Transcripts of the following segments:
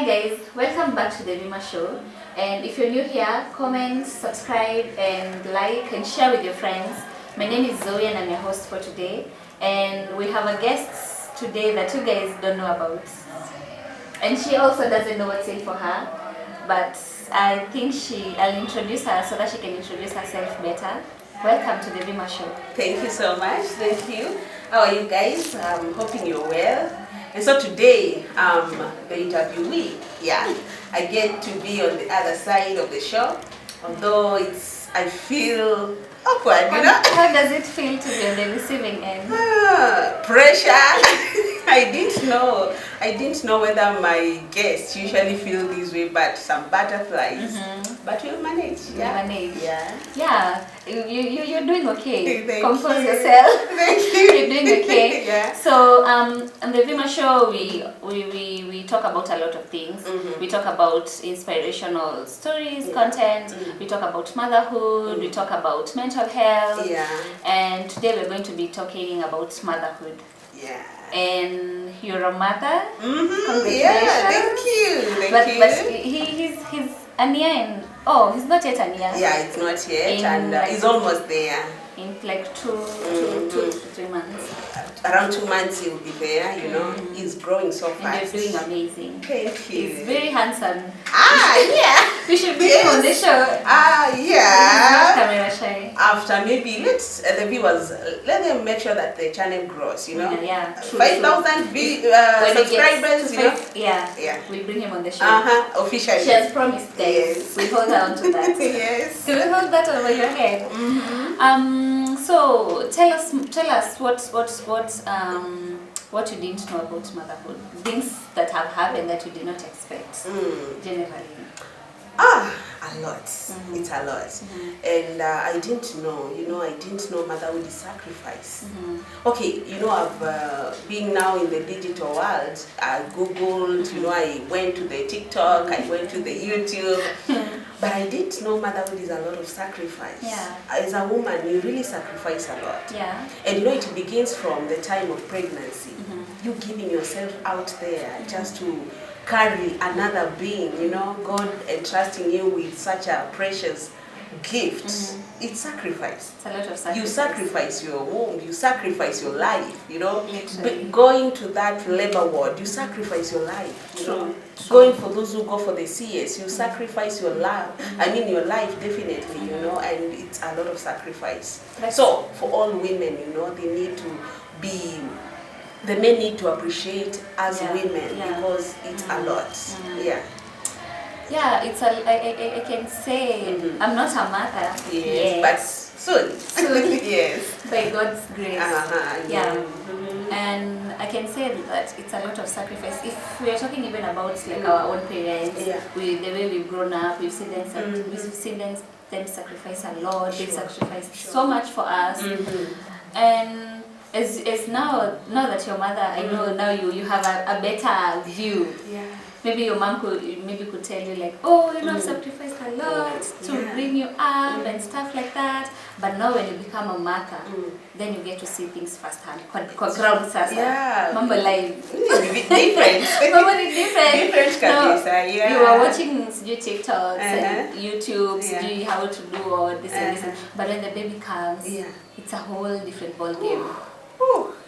Hi guys, welcome back to the Vima show. And if you're new here, comment, subscribe and like and share with your friends. My name is Zoe and I'm your host for today. And we have a guest today that you guys don't know about. And she also doesn't know what's in for her. But I think I'll introduce her so that she can introduce herself better. Welcome to the Vima show. Thank you so much. Thank you. How are you guys? I'm hoping you're well. And so today, the interviewee, I get to be on the other side of the show. Although I feel awkward, you know. How does it feel to be on the receiving end? Pressure. I didn't know whether my guests usually feel this way, but some butterflies. But we'll manage. Yeah. Yeah. You're doing okay. Thank Compose you. yourself. Thank you. You're doing okay. Yeah. So on the Vima show, we talk about a lot of things. We talk about inspirational stories, content. We talk about motherhood. We talk about mental health. Yeah. And today we're going to be talking about motherhood. Yeah. And you're a mother. Congratulations. Yeah. Thank you. But he's a year. Oh, he's not yet a year. Yeah, it's not yet, and he's almost there. In like two to 3 months. Around 2 months he'll be there, you know. He's growing so fast. And you're doing amazing. Thank you. He's very handsome. Yeah. We should bring him on the show. Yeah. He's not camera shy. After maybe the viewers, let them make sure that the channel grows, you know. Yeah. True, 5,000 subscribers, you know. Yeah. We bring him on the show. Officially. She has promised, guys. Yes. We hold on to that. Yes. So we hold that over your head. So tell us what you didn't know about motherhood, things that have happened that you did not expect, generally. A lot. It's a lot. And I didn't know motherhood is sacrifice. Okay, I've been now in the digital world. I Googled, I went to the TikTok, I went to the YouTube. But I didn't know motherhood is a lot of sacrifice. Yeah. As a woman, you really sacrifice a lot. Yeah. And it begins from the time of pregnancy. You giving yourself out there just to carry another being, God entrusting you with such a precious gift. It's sacrifice. It's a lot of sacrifice. You sacrifice your womb, you sacrifice your life, Literally. Going to that labor ward, you sacrifice your life, True. Going for those who go for the CS, you sacrifice your life. Your life definitely, and it's a lot of sacrifice. So for all women, the men need to appreciate us women because it's a lot. Yeah, I can say I'm not a mother. Yes, but soon. Yes. By God's grace. And I can say that it's a lot of sacrifice. If we are talking even about like our own parents, the way we've grown up, we've seen them sacrifice a lot. They sacrifice so much for us. And as now that your mother, I know now you have a better view. Maybe your mom could tell you like, I've sacrificed a lot to bring you up and stuff like that. But now when you become a mother, then you get to see things firsthand. Ground sasa. Mambo live. Different. Mambo ni different. Different kabisa. You are watching TikToks and YouTube, how to do all this and this. But when the baby comes, it's a whole different ball game.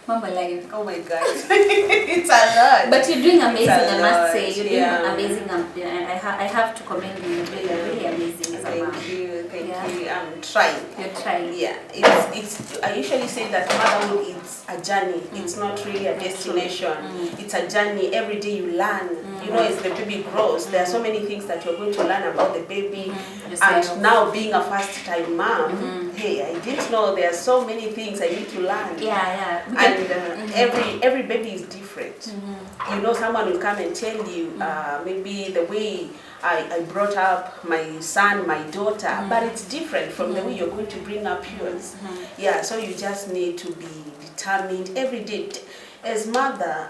Mambo live. Oh my God. It's a lot. But you're doing amazing, I must say. You're doing amazing. And I have to commend you. You're doing really amazing as a mom. Thank you. I'm trying. You're trying. Yeah. I usually say that motherhood is a journey. It's not really a destination. It's a journey. Every day you learn. As the baby grows, there are so many things that you're going to learn about the baby. And now being a first-time mom, hey, I didn't know there are so many things I need to learn. And every baby is different. Someone will come and tell you maybe the way I brought up my son, my daughter, but it's different from the way you're going to bring up yours. So you just need to be determined every day. As a mother,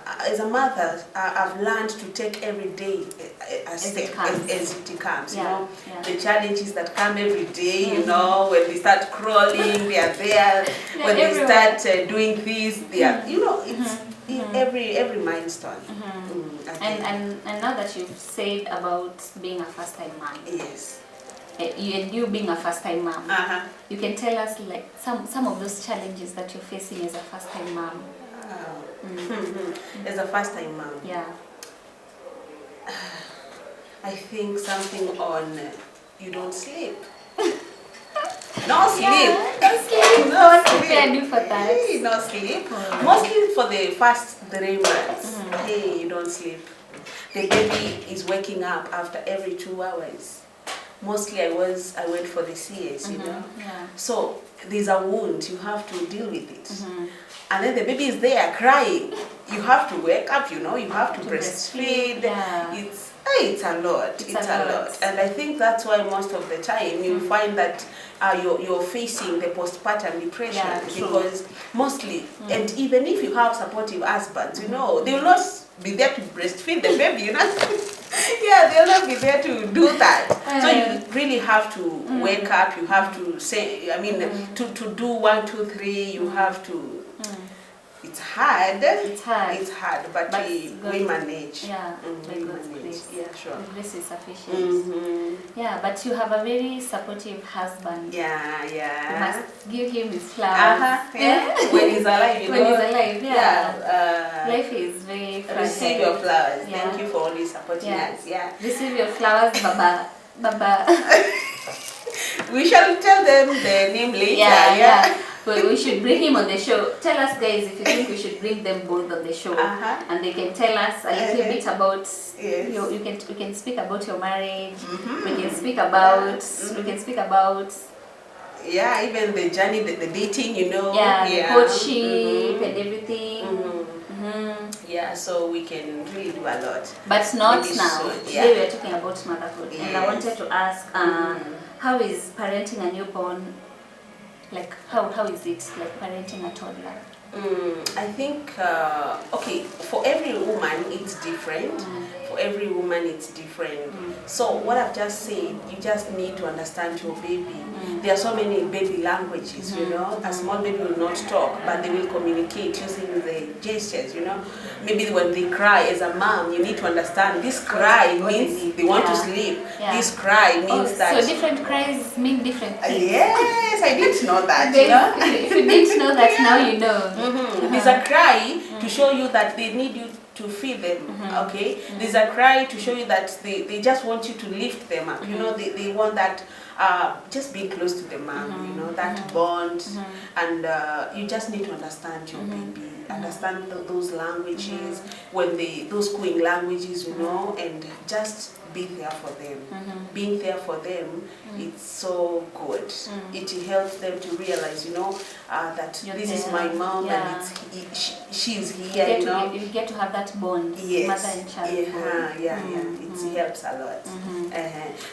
I've learned to take every day as it comes. The challenges that come every day. When they start crawling, they are there. When they start doing this, they are. It's every milestone. And now that you've said about being a first-time mom, Yes. You being a first-time mom, Uh-huh. you can tell us like some of those challenges that you're facing as a first-time mom. As a first-time mom. Yeah. I think something on you don't sleep. No sleep. Yeah, no sleep. No What sleep. can I do for that? No sleep. Mostly for the first 3 months. Hey, you don't sleep. The baby is waking up after every 2 hours. Mostly I went for the CS, you know. Yeah. So there's a wound, you have to deal with it. And then the baby is there crying. You have to wake up, you know, you have to breastfeed. Yeah. It's a lot. It's a lot. And I think that's why most of the time you find that you're facing the postpartum depression, because mostly, and even if you have supportive husbands, you know, they will not be there to breastfeed the baby, you know. Yeah, they'll not be there to do that. So you really have to wake up, you have to say, I mean, to do 1, 2, 3, you have to. It's hard. It's hard, but we manage. Yeah, we manage. Yeah, sure. The grace is sufficient. Yeah, but you have a very supportive husband. Yeah. You must give him his flowers. Yeah. When he's alive, you know. When he's alive, yeah. Life is very fragile. Receive your flowers. Yeah. Thank you for always supporting us. Yeah. Receive your flowers, Baba. Baba. We shall tell them the name later. Yeah. Well, we should bring him on the show. Tell us, guys, if you think we should bring them both on the show, and they can tell us a little bit about. We can speak about your marriage. We can speak about. Yeah, even the journey, the dating, you know. Yeah, the courtship and everything. Yeah, so we can really do a lot. But not Maybe now. soon, Today we are talking about motherhood, and I wanted to ask, how is parenting a newborn? Like how is it like parenting a toddler? I think okay, for every woman it's different. For every woman it's different. So what I've just said, you just need to understand your baby. There are so many baby languages, you know. A small baby will not talk, but they will communicate using the gestures, you know. Maybe when they cry, as a mom, you need to understand this cry means they want to sleep. This cry means that. So different cries mean different things. Yes, I didn't know that. You know? If you didn't know that, now you know. There's a cry to show you that they need you to feed them, okay? There's a cry to show you that they just want you to lift them up, you know, they want that, just being close to the mom, you know, that bond, and you just need to understand your baby, understand those languages, when those cooing languages, you know, and just be there for them. Being there for them, it's so good. It helps them to realize, you know, that this is my mom and she's here, you know. You get to have that bond, mother and child. It helps a lot.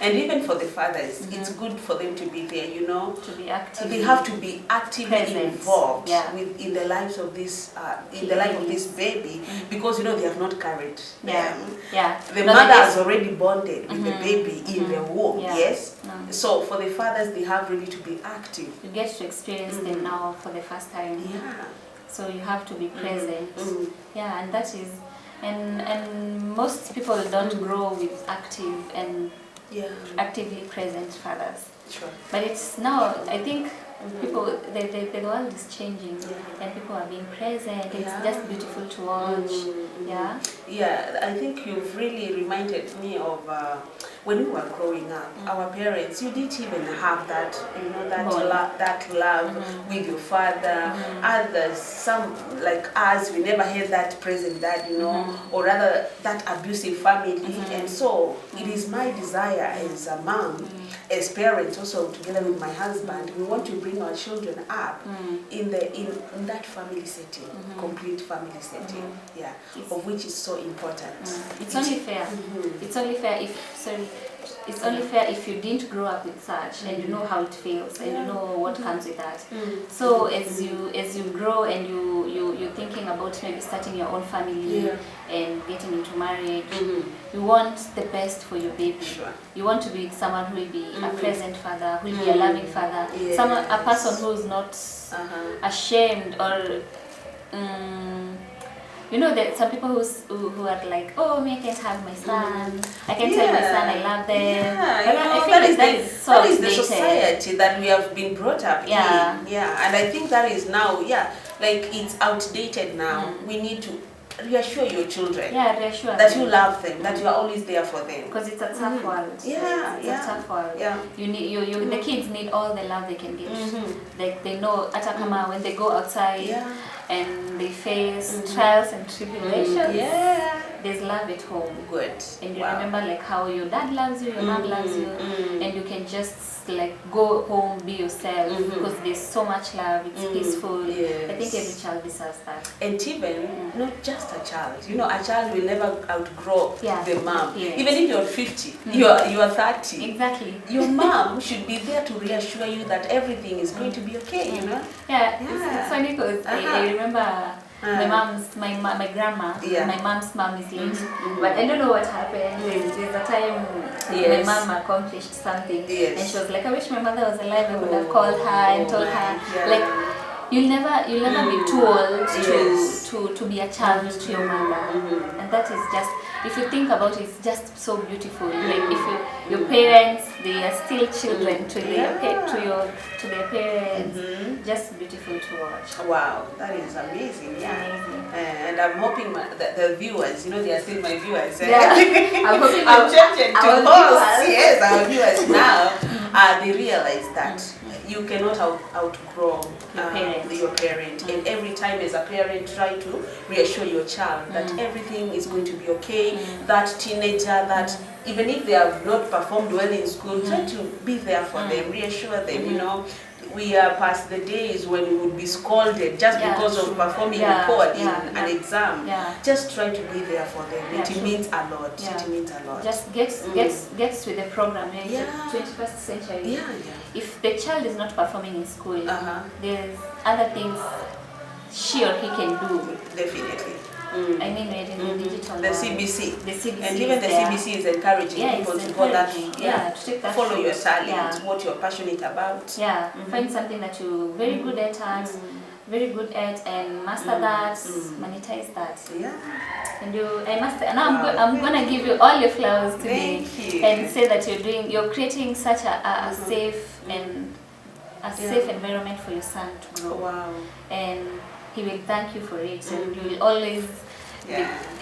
And even for the fathers, it's good for them to be there, you know. To be active. They have to be actively involved in the lives of this, in the life of this baby, because you know they have not carried them. The mother has already bonded with the baby in the womb. Yes. So for the fathers, they have really to be active. You get to experience them now for the first time. So you have to be present. And that is, and most people don't grow with active and actively present fathers. But it's now, I think people, the world is changing, and people are being present. It's just beautiful to watch. I think you've really reminded me of when we were growing up. Our parents, you didn't even have that, you know, that love with your father. Others, some like us, we never had that present dad, you know, or rather that abusive family. And so it is my desire as a mom, as parents, also together with my husband, we want to bring our children up in that family setting, complete family setting, of which is so important. It's only fair. It's only fair it's only fair if you didn't grow up with such and you know how it feels and you know what comes with that. So as you grow and you're thinking about maybe starting your own family and getting into marriage, you want the best for your baby. You want to be someone who will be a present father, who will be a loving father, a person who is not ashamed or you know that some people who are like, oh, me, I can't have my son. I can tell my son I love them. Yeah, I feel like that is so that is the outdated. society that we have been brought up in. Yeah, and I think that is now, like it's outdated now. We need to reassure your children reassure that them. you love them, that you are always there for them. Because it's a tough world. It's a tough world. Yeah. You need the kids need all the love they can get. Like they know atakama when they go outside and they face trials and tribulations. There's love at home. Good. And you remember like how your dad loves you, your mom loves you, and you can just like go home, be yourself, because there's so much love. It's peaceful. I think every child deserves that. And even not just a child. You know, a child will never outgrow the mom. Even if you're 50, you are 30. Exactly. Your mom should be there to reassure you that everything is going to be okay. You know. It's funny because I remember. My grandma, my mom's mom is late, but I don't know what happened. There's a time my mom accomplished something, and she was like, I wish my mother was alive. I would have called her and told her, like, you'll never be too old to be a child to your mother, and that is just, if you think about it, it's just so beautiful. Like if your parents, they are still children to their parents, just beautiful to watch. Wow, that is amazing. And I'm hoping that the viewers, you know, they are still my viewers. I'm hoping I'm changing to hosts. Yes, our viewers now. They realize that you cannot outgrow your parent. And every time as a parent, try to reassure your child that everything is going to be okay. That teenager, that even if they have not performed well in school, try to be there for them, reassure them, you know. We are past the days when we would be scolded just because of performing poor in an exam. Just try to be there for them. It means a lot. It means a lot. Just gets with the program. It's the 21st century. If the child is not performing in school, there's other things she or he can do. Definitely. I mean, in the digital the CBC. The CBC. And even the CBC is encouraging people to go that, to take that follow your talent, what you're passionate about. Find something that you're very good at, and master that, monetize that. And I'm gonna give you all your flowers today. Thank you. And say that you're creating such a safe safe environment for your son to grow. Wow. And he will thank you for it, and you will always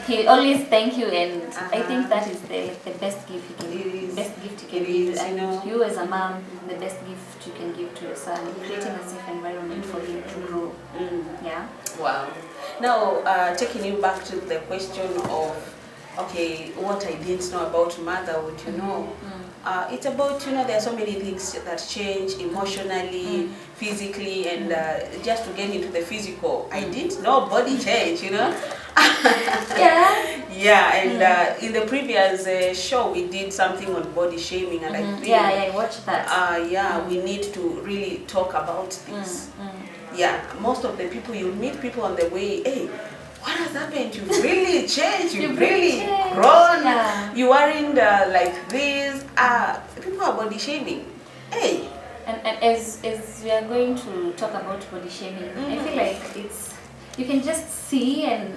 he'll always thank you, and I think that is the best gift he can give. Best gift you can give, and you as a mom, the best gift you can give to your son, creating a safe environment for him to grow. Wow. Now, taking you back to the question of what I didn't know about motherhood, you know. It's about, you know, there are so many things that change emotionally, physically, and just to get into the physical, I didn't know body change, you know. And in the previous show we did something on body shaming, and I think I watched that. we need to really talk about this. Most of the people, you meet people on the way, hey, what has happened? You've really changed. You've really grown. You aren't like this. People are body shaming. Hey. And as we are going to talk about body shaming, I feel like you can just see and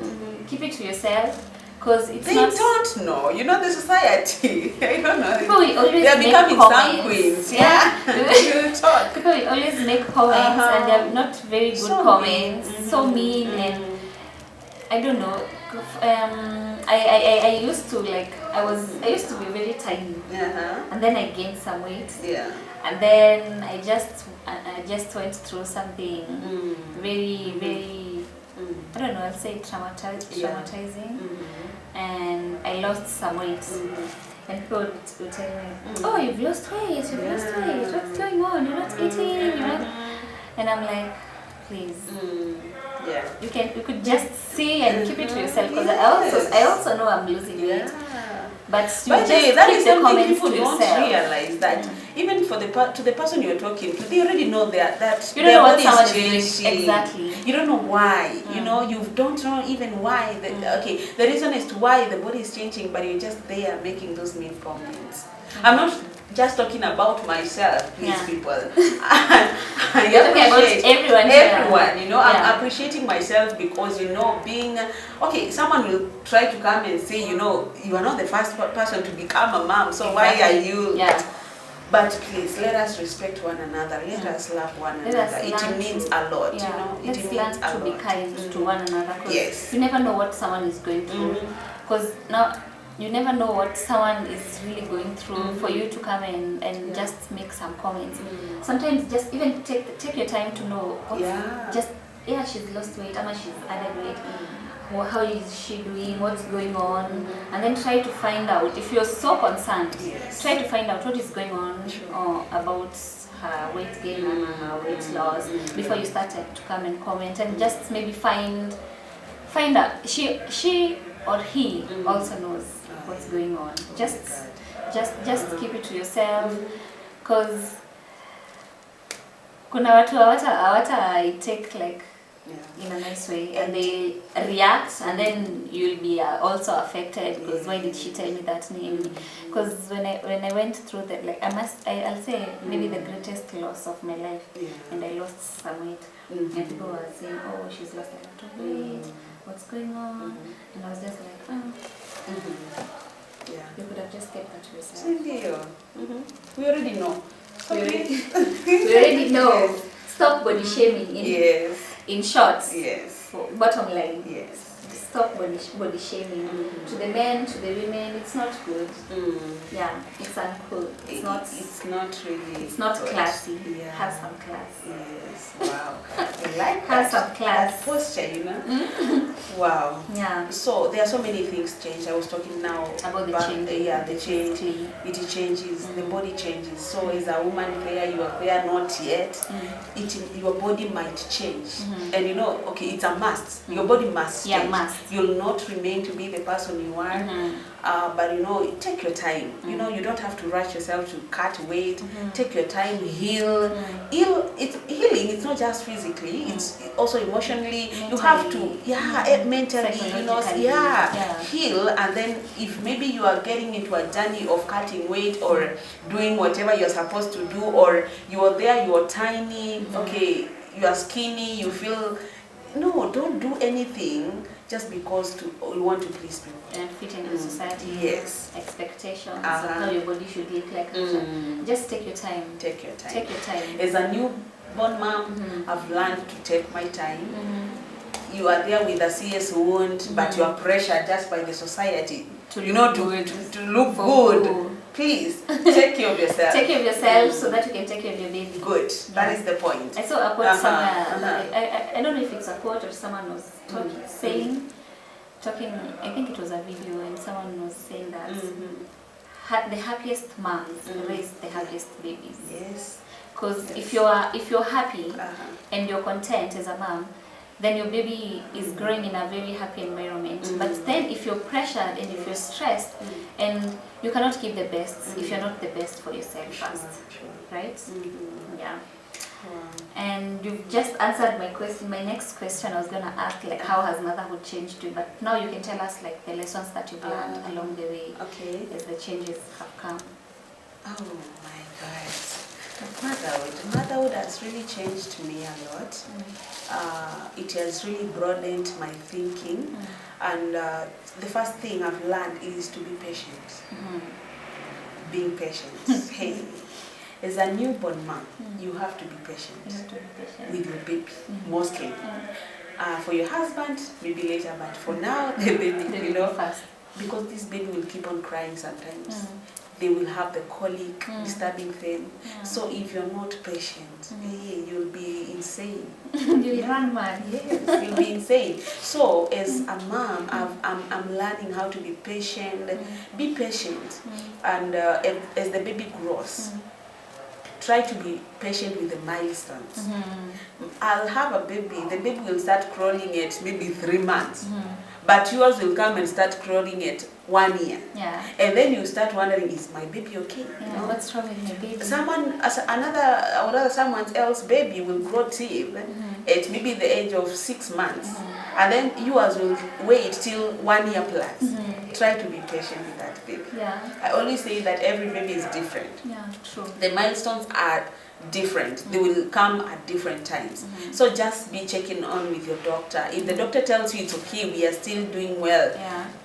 keep it to yourself, because they don't know. You know, the society. I don't know. People will always they are becoming some queens. You talk. People will always make comments, and they are not very good comments. So mean and. I don't know. I used to I used to be very tiny, and then I gained some weight. And then I just went through something very I don't know. I'll say traumatizing, and I lost some weight. And people would tell me, "Oh, you've lost weight. You've lost weight. What's going on? You're not eating. You're not." And I'm like, please. You could just see and keep it to yourself, because I also know I'm losing weight. But you just that keep is the comments people to don't yourself. realize that even to the person you're talking to, they already know that you don't know what someone is changing. Exactly. You don't know why. You know, you don't know even why. The reason as to why the body is changing, but you're just there making those mean comments. I'm not just talking about myself, please, people. You're talking about everyone here. Everyone, you know, I'm appreciating myself because, you know, being, okay, someone will try to come and say, you know, you are not the first person to become a mom, so why are you? Yeah. But please, let us respect one another. Let us love one another. It means a lot, you know. Let's learn to be kind to one another. Yes. You never know what someone is going through. Because now, you never know what someone is really going through for you to come and just make some comments. Sometimes just even take your time to know she's lost weight, or she's added weight, or how is she doing, what's going on, and then try to find out. If you're so concerned, try to find out what is going on about her weight gain and her weight loss before you started to come and comment, and just maybe find out she or he also knows what's going on. Just keep it to yourself, because kuna watu hawata take like in a nice way, and they react, and then you'll be also affected because why did she tell me that name? Because when I went through that, like I'll say maybe the greatest loss of my life, and I lost some weight, and people were saying, oh, she's lost a lot of weight, what's going on? And I was just like, you could have just kept that to yourself. We already know. We already know. Stop body shaming. In short. Bottom line. Stop body shaming. To the men, to the women, it's not good. Yeah, it's uncool. It's not classy. Has some class. Yes. Wow. I like has some class. Posture, you know. Wow. Yeah. So there are so many things change. I was talking now about the change. The change. It changes. The body changes. So as a woman where you are there not yet, your body might change. And you know, okay, it's a must. Your body must change. Must. You'll not remain to be the person you are. But you know, take your time. You know, you don't have to rush yourself to cut weight. Take your time, heal. Healing, it's not just physically, it's also emotionally. Mentally, you have to, mentally, you know, heal. And then if maybe you are getting into a journey of cutting weight or doing whatever you're supposed to do, or you are there, you are tiny, okay, you are skinny, you feel, no, don't do anything just because you want to please people. And fit into society. Yes. Expectations of how your body should look like. Just take your time. Take your time. Take your time. As a newborn mom, I've learned to take my time. You are there with a CS wound, but you are pressured just by the society to look good. Please, take care of yourself. Take care of yourself so that you can take care of your baby. Good. That is the point. I saw a quote somewhere. I don't know if it's a quote or someone was talking, I think it was a video, and someone was saying that the happiest moms raise the happiest babies. Yes. Because if you're happy and you're content as a mom, then your baby is growing in a very happy environment. But then if you're pressured and if you're stressed, and you cannot give the best if you're not the best for yourself first, right? Yeah. And you've just answered my question. My next question I was gonna ask, like, how has motherhood changed you? But now you can tell us like the lessons that you've learned along the way as the changes have come. Oh my God. Motherhood has really changed me a lot. It has really broadened my thinking, and the first thing I've learned is to be patient. Being patient. Hey, as a newborn mom, you have to be patient with your baby, mostly. For your husband, maybe later, but for now, the baby, you know, first. Because this baby will keep on crying sometimes. They will have the colic disturbing them. So if you're not patient, you'll be insane. You'll run mad. Yes, you'll be insane. So as a mom, I'm learning how to be patient. Be patient, and as the baby grows, try to be patient with the milestones. I'll have a baby. The baby will start crawling at maybe 3 months. But yours will come and start crawling at 1 year. And then you start wondering, is my baby okay? You know? What's wrong with my baby? Someone else's baby will grow teeth at maybe the age of 6 months. And then yours will wait till 1 year plus. Try to be patient with that baby. I always say that every baby is different. True. The milestones are different. They will come at different times. So just be checking on with your doctor. If the doctor tells you it's okay, we are still doing well,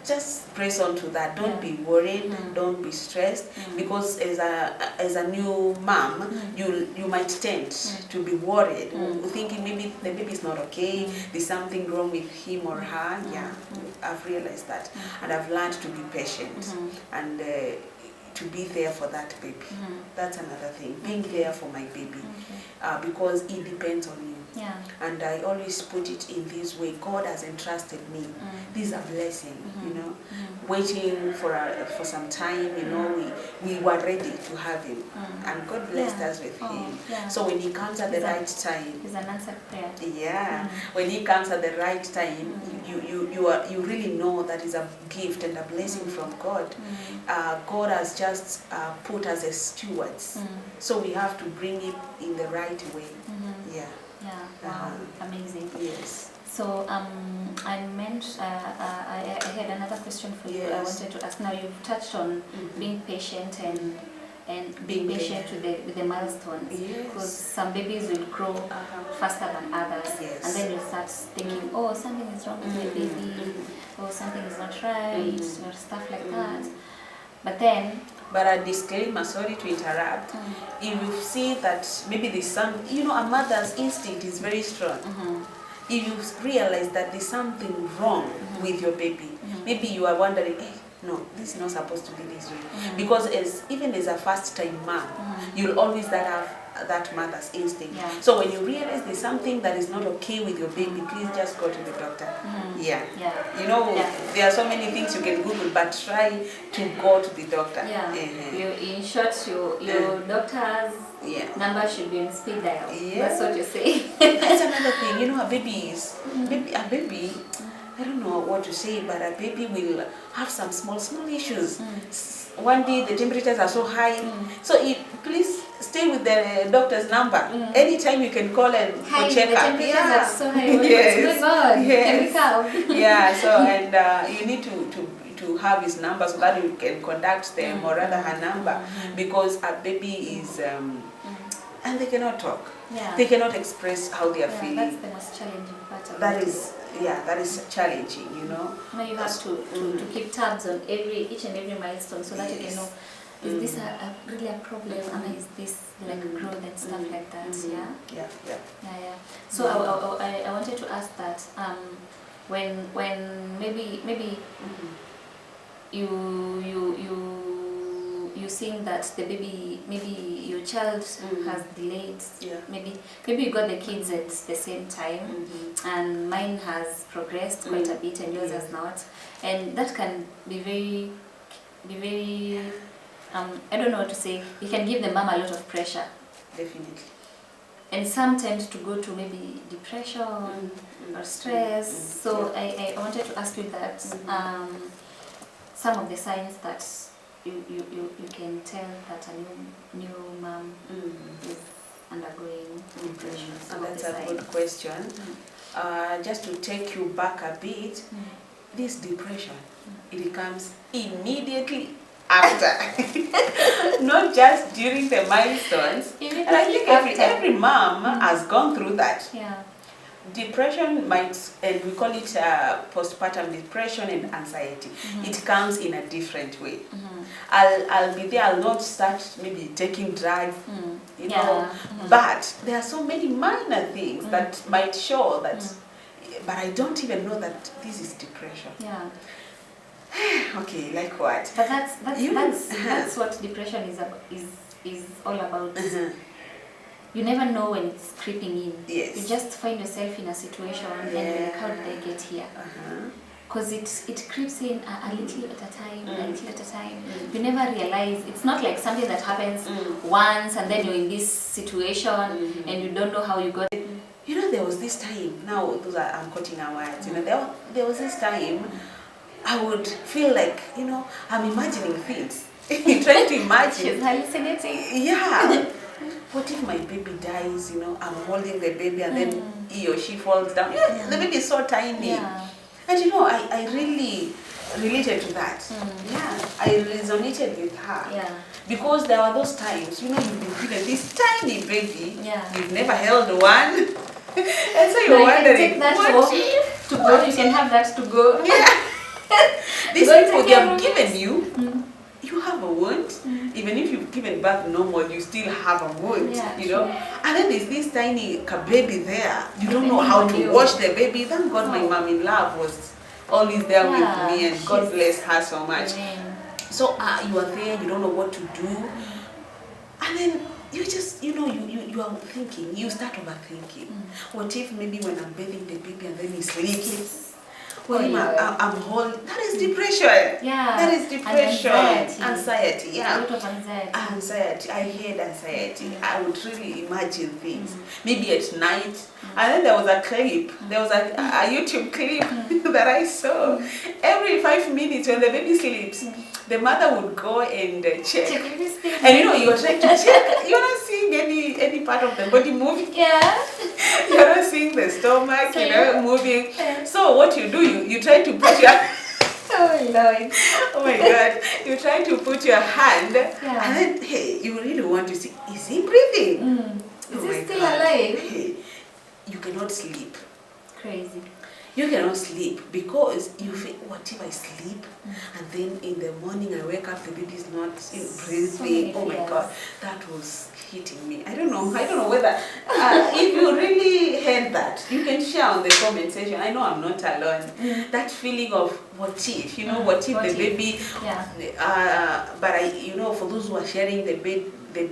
just press on to that. Don't be worried, don't be stressed, because as a new mom, you might tend to be worried, thinking maybe the baby is not okay, there's something wrong with him or her. I've realized that, and I've learned to be patient and to be there for that baby. That's another thing, being there for my baby, because it depends on you. And I always put it in this way: God has entrusted me. This is a blessing, you know. Waiting for some time, you know, we were ready to have him, and God blessed us with him. So when he comes at the right time, it's an answered prayer. When he comes at the right time, you really know that is a gift and a blessing from God. God has just put us as stewards, so we have to bring it in the right way. Wow, amazing. Yes. So I had another question for you. I wanted to ask. Now you've touched on being patient and being patient with the milestones, because some babies will grow faster than others, and then you start thinking, oh, something is wrong with my baby, or something is not right, or stuff like that. But a disclaimer, sorry to interrupt, if you see that maybe there's some, you know, a mother's instinct is very strong. If you realize that there's something wrong with your baby, maybe you are wondering, hey, no, this is not supposed to be this way. Because even as a first-time mom, you'll always have that mother's instinct. So when you realize there's something that is not okay with your baby, please just go to the doctor. You know, there are so many things you can Google, but try to go to the doctor. In short, your doctor's number should be on speed dial. That's what you say. That's another thing. You know, a baby, I don't know what to say, but a baby will have some small issues. One day the temperatures are so high, so please stay with the doctor's number. Anytime you can call and for check up. The temperatures are so high. What's going on? Can we come? So and you need to have his number so that you can contact them, or rather her number, because a baby is and they cannot talk. They cannot express how they are feeling. That's the most challenging part of that is challenging, you know. Now you have to keep tabs on each and every milestone, so that you can know, is this really a problem, and is this like growth and stuff like that. So I wanted to ask that when maybe you seeing that the baby, maybe your child has delayed, maybe you got the kids at the same time, and mine has progressed quite a bit and yours has not, and that can be very I don't know what to say, it can give the mom a lot of pressure. Definitely. And some tend to go to maybe depression or stress. So I wanted to ask you that some of the signs that you can tell that a new mom is undergoing depression. That's a good question. Just to take you back a bit, this depression, it comes immediately after, not just during the milestones. And I think every mom has gone through that. Depression and we call it postpartum depression and anxiety. It comes in a different way. I'll be there, I'll not start maybe taking drugs, you know, but there are so many minor things that might show that, but I don't even know that this is depression. Okay, like what? But that's what depression is all about. You never know when it's creeping in. You just find yourself in a situation and you're like, how did I get here? Because it creeps in a little at a time, a little at a time. You never realize. It's not like something that happens once and then you're in this situation and you don't know how you got it. You know, there was this time, now I'm quoting our words, you know, there was this time I would feel like, you know, I'm imagining things. Trying to imagine. She's hallucinating. What if my baby dies, you know, I'm holding the baby and then he or she falls down. The baby is so tiny. And you know, I really related to that. I resonated with her. Yeah. Because there were those times, you've been given this tiny baby, you've never held one, and so you're wondering, take that home to go. You can have that to go. Yeah. These people they have given you, you have a wound. Even if you've given birth normal, you still have a wound, And then there's this tiny baby there. You don't know how to wash the baby. Thank God my mom-in-law was always there with me, and God bless her so much. So you are there, you don't know what to do. And then you just, you are thinking, you start overthinking. What if maybe when I'm bathing the baby and then he sleeps? Well, I'm holding. That is depression. Yeah. That is depression. Anxiety. Yeah. A lot of anxiety. Anxiety. I hate anxiety. I would really imagine things. Maybe at night. And then there was a clip. There was a YouTube clip that I saw. Every 5 minutes when the baby sleeps, the mother would go and check. And you're trying to check. You're not seeing any part of the body moving. Yeah. You're not seeing the stomach, moving. So what you do, you try to put your... Oh Lord. Oh my God. You try to put your hand, and then, hey, you really want to see, is he breathing? Is he still alive? Hey, you cannot sleep. Crazy. You cannot sleep because you feel, what if I sleep and then in the morning I wake up, the baby's not breathing. Oh my God, that was hitting me. I don't know whether if you really heard that, you can share on the comment section. I know I'm not alone. That feeling of what if, what if the baby, but for those who are sharing the baby, their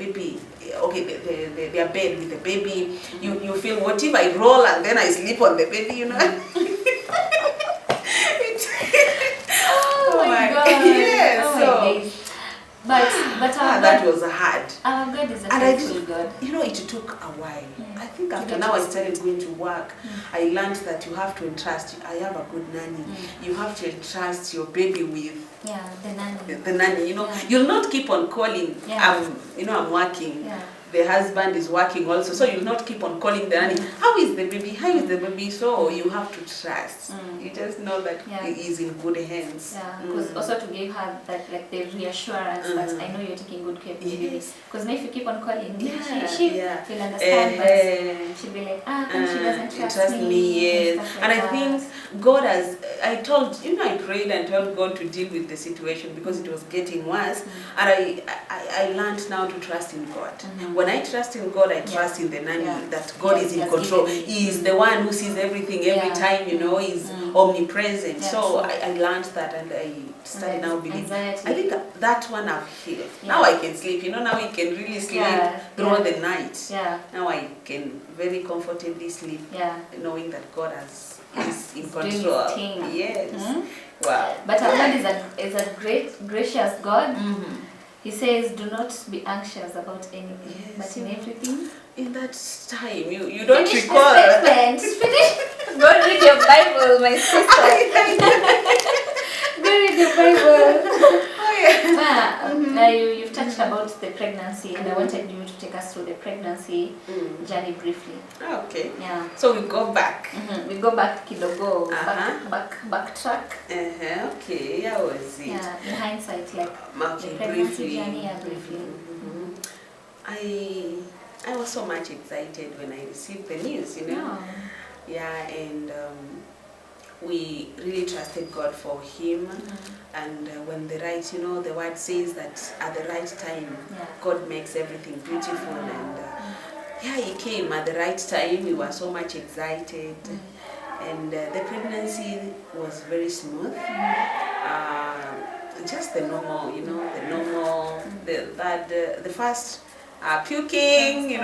bed with the baby, you feel, what if I roll and then I sleep on the baby, Oh my God. Yes. Oh So, my days. But that was hard. Our God is a faithful God. It took a while. I think after now I started going to work, I learned that you have to entrust. I have a good nanny. You have to entrust your baby with the nanny. The nanny, you'll not keep on calling. I'm working. The husband is working also, so you'll not keep on calling the nanny. How is the baby? How is the baby? So you have to trust. You just know that he is in good hands. Because also to give her that, like, the reassurance that I know you're taking good care of the baby. Because now if you keep on calling, she'll understand, but she'll be like, she doesn't trust me. And I think God has, I prayed and told God to deal with the situation because it was getting worse. And I learned now to trust in God. When I trust in God, I trust in the nanny, that God is in control. He is the one who sees everything every time, he's omnipresent. So I learned that, and I started now believing. I think that one I've healed. Now I can sleep. Now I can really sleep throughout the night. Now I can very comfortably sleep, knowing that God is in control. Yes. Wow. But our God is a great, gracious God. He says, do not be anxious about anything, but in everything. In that time, you don't finish recall. Finish. Go read your Bible, my sister. Go read your Bible. You've touched about the pregnancy, and I wanted you to take us through the pregnancy journey briefly. Okay. Yeah. So we go back. We go back kidogo, backtrack. Okay. How was it? Yeah. In hindsight, like the pregnancy journey, briefly. I was so much excited when I received the news. Yeah, and we really trusted God for him. And when the word says that at the right time, God makes everything beautiful. And he came at the right time. We were so much excited. And the pregnancy was very smooth. Just the normal, the first puking, it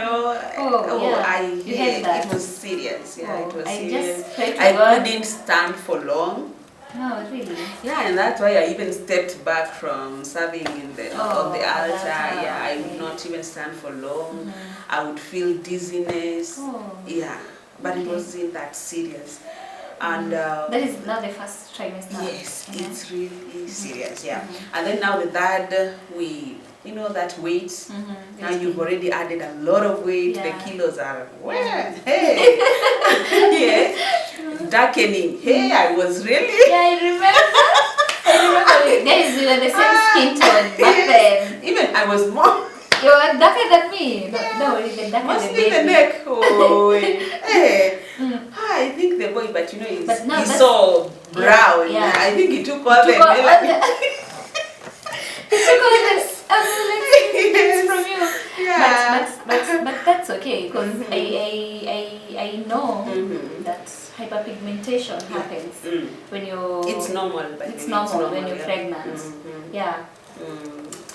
was serious. It was serious. I couldn't stand for long. Oh, really? Yeah, and that's why I even stepped back from serving on the altar. I would not even stand for long. I would feel dizziness. But it wasn't that serious. And that is not the first trimester. Yes, it's really serious. And then now the third, that weight. Now you've already added a lot of weight. The kilos are darkening. I was really. I remember remember, guys, we were the same skin tone back then. Even I was more. You were darker than me. No, even darker Mostly than the me. neck. Oh, hey. I think the boy, but he's so brown. Yeah. I think he took all the melanin. He took all this things from you. Yeah. But that's okay because I know that hyperpigmentation happens when you. It's normal, but it's normal when you're pregnant. Yeah.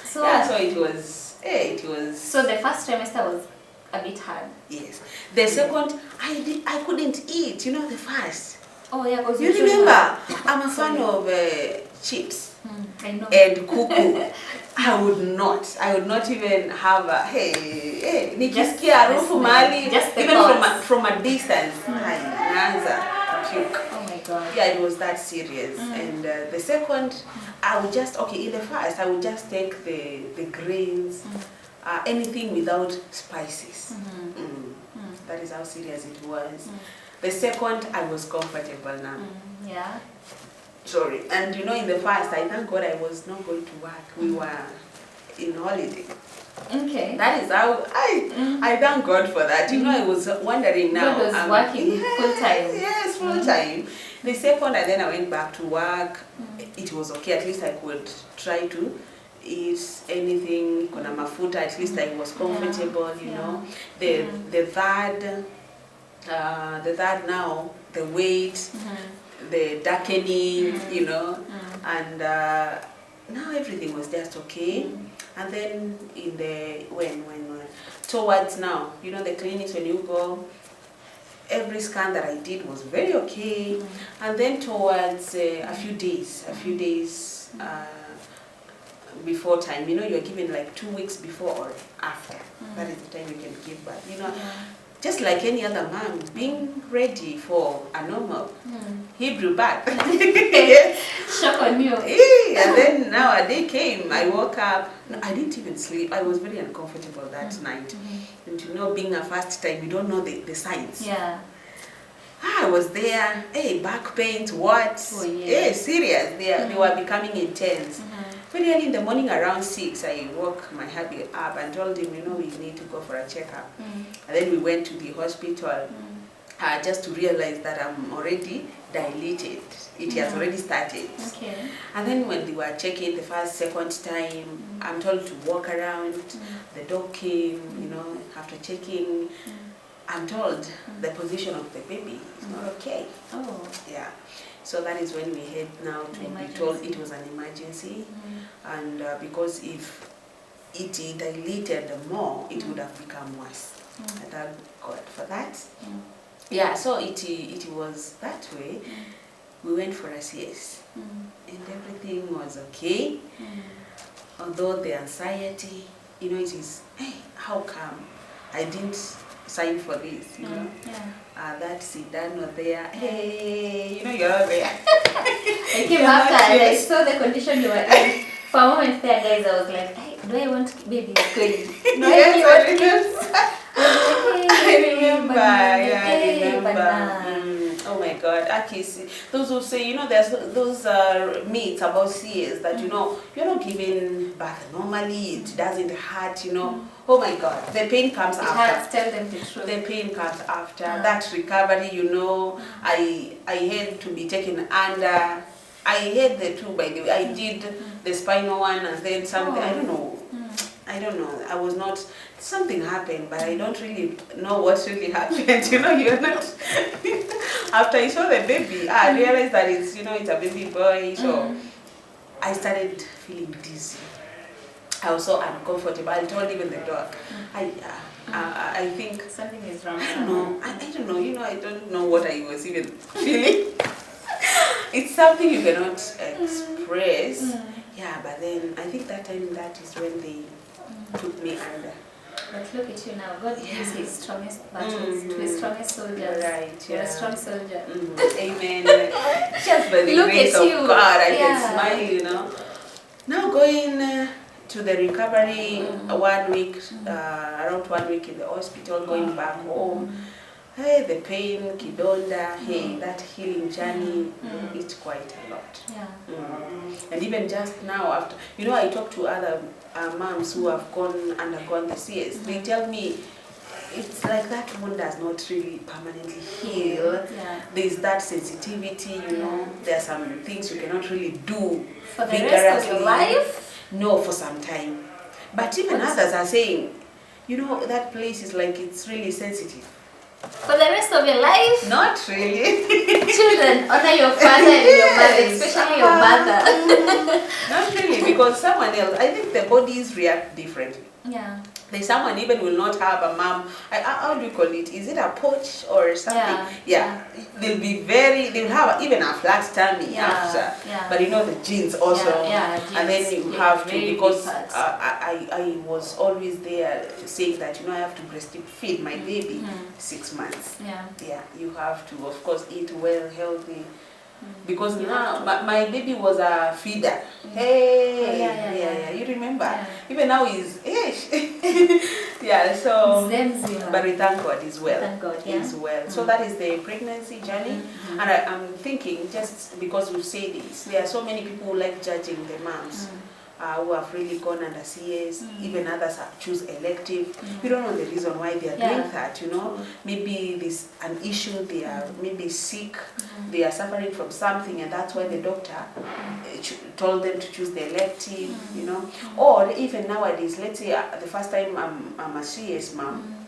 So it was. So the first trimester was a bit hard. Yes. The second, I couldn't eat. The first. Oh yeah, because you remember? I'm a fan of chips. I know. And kuku. I would not even have a nikisikia harufu mahali even from a distance. Naanza puke. Oh my god. Yeah, it was that serious. And the second, I would just in the first I would just take the grains, anything without spices. That is how serious it was. The second, I was comfortable now. Yeah. Sorry. And in the first, I thank God I was not going to work. We were in holiday. Okay. That is how I thank God for that. I was wondering now. God was working full time. Yes, full time. The second, and then I went back to work. It was okay. At least I could try to eat anything. Kona mafuta. At least I was comfortable. The third now, the weight. The darkening, and now everything was just okay. And then when towards now, the clinics, when you go, every scan that I did was very okay. And then towards a few days before time, you're given like 2 weeks before or after. That is the time you can give birth. Just like any other mom, being ready for a normal Hebrew birth. Yes. Shock on you. And then now a day came, I woke up. No, I didn't even sleep. I was very uncomfortable that night. And being a first time, you don't know the signs. Yeah. I was there, back pain, what? Oh, yeah. Serious. They were becoming intense. Very early in the morning, around 6, I woke my hubby up and told him, we need to go for a checkup. And then we went to the hospital just to realize that I'm already dilated. It has already started. Okay. And then when they were checking the second time, I'm told to walk around. The dog came, after checking. I'm told the position of the baby is not okay. Oh. Yeah. So that is when we had now to be told it was an emergency. And because if it dilated more, it would have become worse. I thank God for that. Yeah, so it was that way. We went for a CS. And everything was okay. Although the anxiety, it is, how come I didn't sign for this, that's it, done or there, you're not there. I came after and I saw the condition you were in. For a moment there, guys, I was like, hey, do I want baby going? I remember. Oh my God, Akisi. Those who say, there's those myths about CS that, you're not giving birth normally, it doesn't hurt, Oh my God, the pain comes after. Tell them the truth. The pain comes after. That recovery, I had to be taken under. I had the two, by the way. I did the spinal one and then something, I don't know. I was not, something happened, but I don't really know what really happened. You're not. After I saw the baby, I realized that it's a baby boy. So I started feeling dizzy. I was so uncomfortable. I told even the dog, I think something is wrong. I don't know. I don't know what I was even feeling. It's something you cannot express. Yeah, but then I think that time that is when they took me under. But look at you now. God gives his strongest battles to his strongest soldiers. Right. You're a strong soldier. Amen. Just by the grace of God, I can smile. Now going to the recovery, 1 week, around 1 week in the hospital, going back home. hey, the pain, kidonda, hey, that healing journey, it's quite a lot. And even just now, after, I talk to other moms who have undergone the CS. They tell me it's like that wound does not really permanently heal. There's that sensitivity, there are some things you cannot really do for the rest of your life. No, for some time. But even others are saying, that place is like it's really sensitive. For the rest of your life? Not really. Children, honor your father and your mother, especially your mother. Not really, because someone else, I think the bodies react differently. Yeah. There's someone even will not have a mom. How do you call it? Is it a pouch or something? Yeah. They'll have even a flat tummy after. But the genes also. Genes. And then you have to, because I was always there saying that, I have to breastfeed my baby 6 months. Yeah. You have to, of course, eat well, healthy. Because now my baby was a feeder. Hey, you remember? Even now he's so but we thank God he's well. Thank God, he's well. So that is the pregnancy journey. And I'm thinking, just because we've said this, there are so many people who like judging the moms. Who have really gone under CS, even others choose elective. We don't know the reason why they are doing that, Maybe there's an issue, they are maybe sick, they are suffering from something, and that's why the doctor told them to choose the elective, Or even nowadays, let's say the first time I'm a CS mom,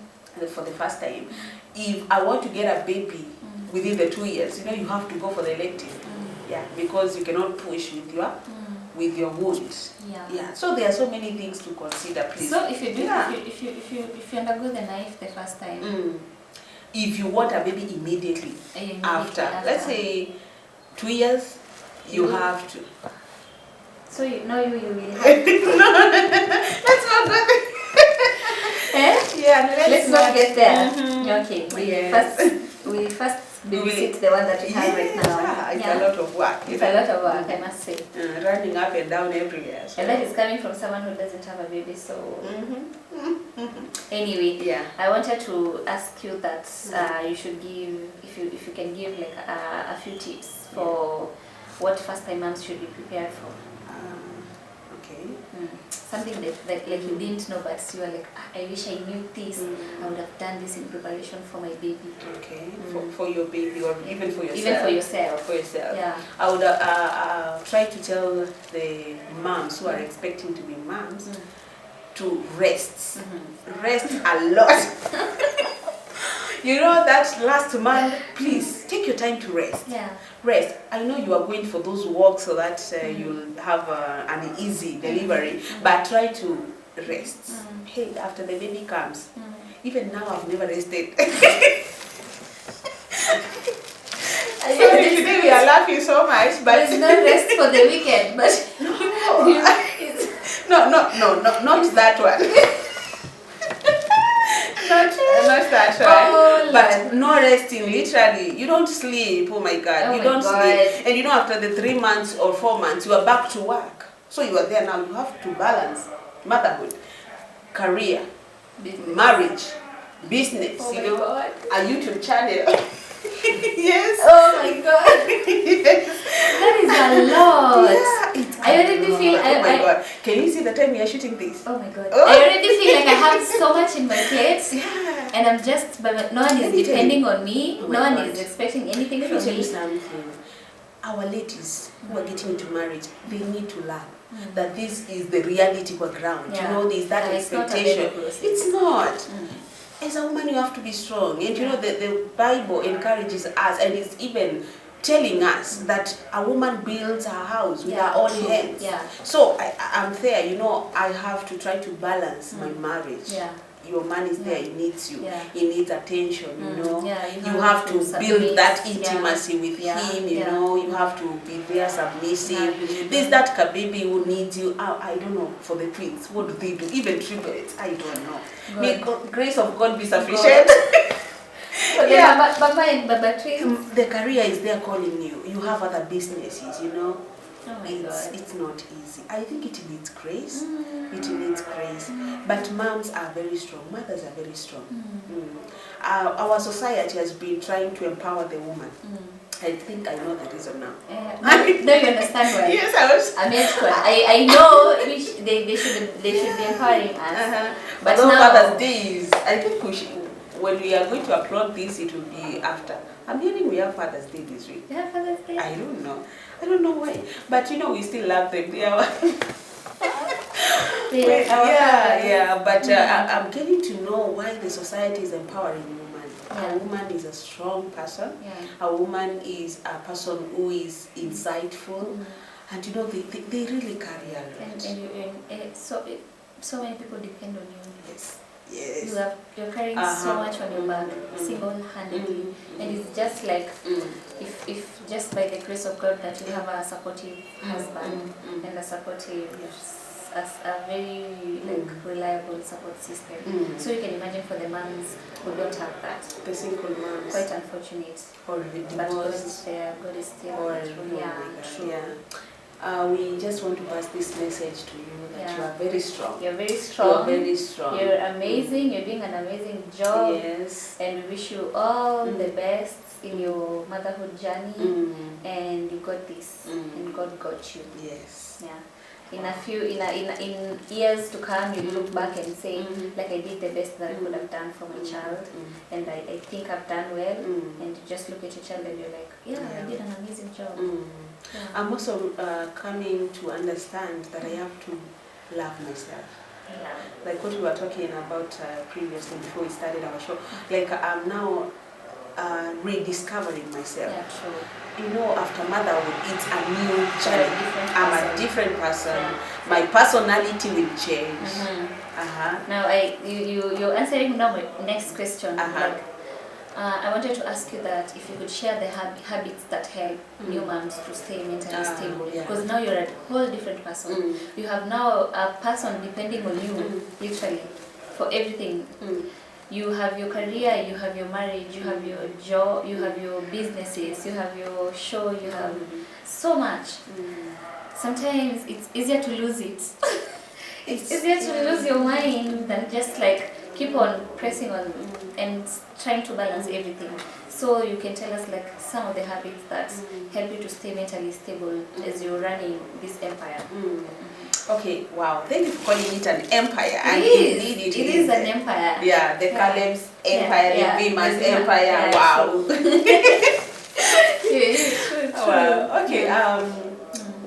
for the first time, if I want to get a baby within the 2 years, you have to go for the elective. Because you cannot push with your wounds. So there are so many things to consider, please. So if you do, if you undergo the knife the first time, if you want a baby immediately after, let's say 2 years, you have to. So you will have Let's not go there. Let's not get there. Okay, we first babysit the one that we have right now. It's a lot of work. It's a lot of work, I must say. Running up and down everywhere. So. And that is coming from someone who doesn't have a baby, so... Anyway, I wanted to ask you that you should give, if you can give like a few tips for what first-time moms should be prepared for. Okay. Something that like you didn't know, but you were like, I wish I knew this. I would have done this in preparation for my baby. Okay. For your baby, or even for yourself. Even for yourself. For yourself. Yeah. I would try to tell the moms who are expecting to be moms to rest. Rest a lot. That last month, please take your time to rest. Rest. I know you are going for those walks so that you'll have an easy delivery, but try to rest. Hey, after the baby comes, even now I've never rested. Today we are laughing so much, but there's no rest for the weekend. But not that one. Not that one. But no resting, literally. You don't sleep. Oh my God. You don't sleep. And after the 3 months or 4 months, you are back to work. So you are there now. You have to balance motherhood, career, marriage, business, a YouTube channel. Yes. Oh my God. That is a lot. I already feel. Oh my God. Can you see the time we are shooting this? Oh my God. I already feel like I have so much in my plate. And I'm just, but no one is depending on me. No one is expecting anything from me. Something. Our ladies who are getting into marriage, they need to learn that this is the reality background. There's that expectation. It's not. As a woman, you have to be strong. And the Bible encourages us, and it's even telling us that a woman builds her house with her own hands. So I'm there, I have to try to balance my marriage. Your man is there, he needs you. He needs attention, you have to build that intimacy with him, you have to be there submissive. There's that baby who needs you. I don't know, for the twins, what do they do? Even triplets, I don't know. May grace of God be sufficient. Baba and Baba twins. The career is there calling you. You have other businesses, Oh my God. It's not easy. I think it needs grace. It needs grace. But moms are very strong. Mothers are very strong. Our society has been trying to empower the woman. I think I know the reason now. Now you understand why. Yes, I was. I know they should be empowering us. But on Father's Days, I think when we are going to applaud this, it will be after. I'm hearing we have Father's Day this week. Yeah, Father's Day. I don't know why. But we still love them. They are. But I'm getting to know why the society is empowering women. A woman is a strong person. A woman is a person who is insightful, and they really carry a lot. And so many people depend on you. Yes. You're carrying so much on your back, single-handedly, and it's just like if just by the grace of God that you have a supportive husband and a supportive, a very reliable support system. So you can imagine for the moms who don't have that. The single moms. Quite unfortunate. Or but God is there. God is still true. We just want to pass this message to you that you are very strong. You're very strong. You're very strong. You're amazing. You're doing an amazing job. Yes. And we wish you all the best in your motherhood journey. And you got this. And God got you. Yes. Yeah. In years to come, you look back and say, like, I did the best that I could have done for my child, and I think I've done well. And you just look at your child and you're like, I did an amazing job. I'm also coming to understand that I have to love myself. Like what we were talking about previously before we started our show. Like I'm now rediscovering myself. Yeah, true. After motherhood, it's a new journey. I'm a different person. My personality will change. Now, you're answering now my next question. I wanted to ask you that if you could share the habits that help new moms to stay mentally stable. Because now you're a whole different person. You have now a person depending on you, literally, for everything. You have your career, you have your marriage, you have your job, you have your businesses, you have your show, you have so much. Sometimes it's easier to lose it. It's easier to lose your mind than just like keep on pressing on and trying to balance everything. So you can tell us like some of the habits that help you to stay mentally stable as you're running this empire. Okay, wow. Thank you for calling it an empire. And indeed it is an empire. Yeah, the Caleb's empire, the VIMAs empire. Wow. Wow. Okay.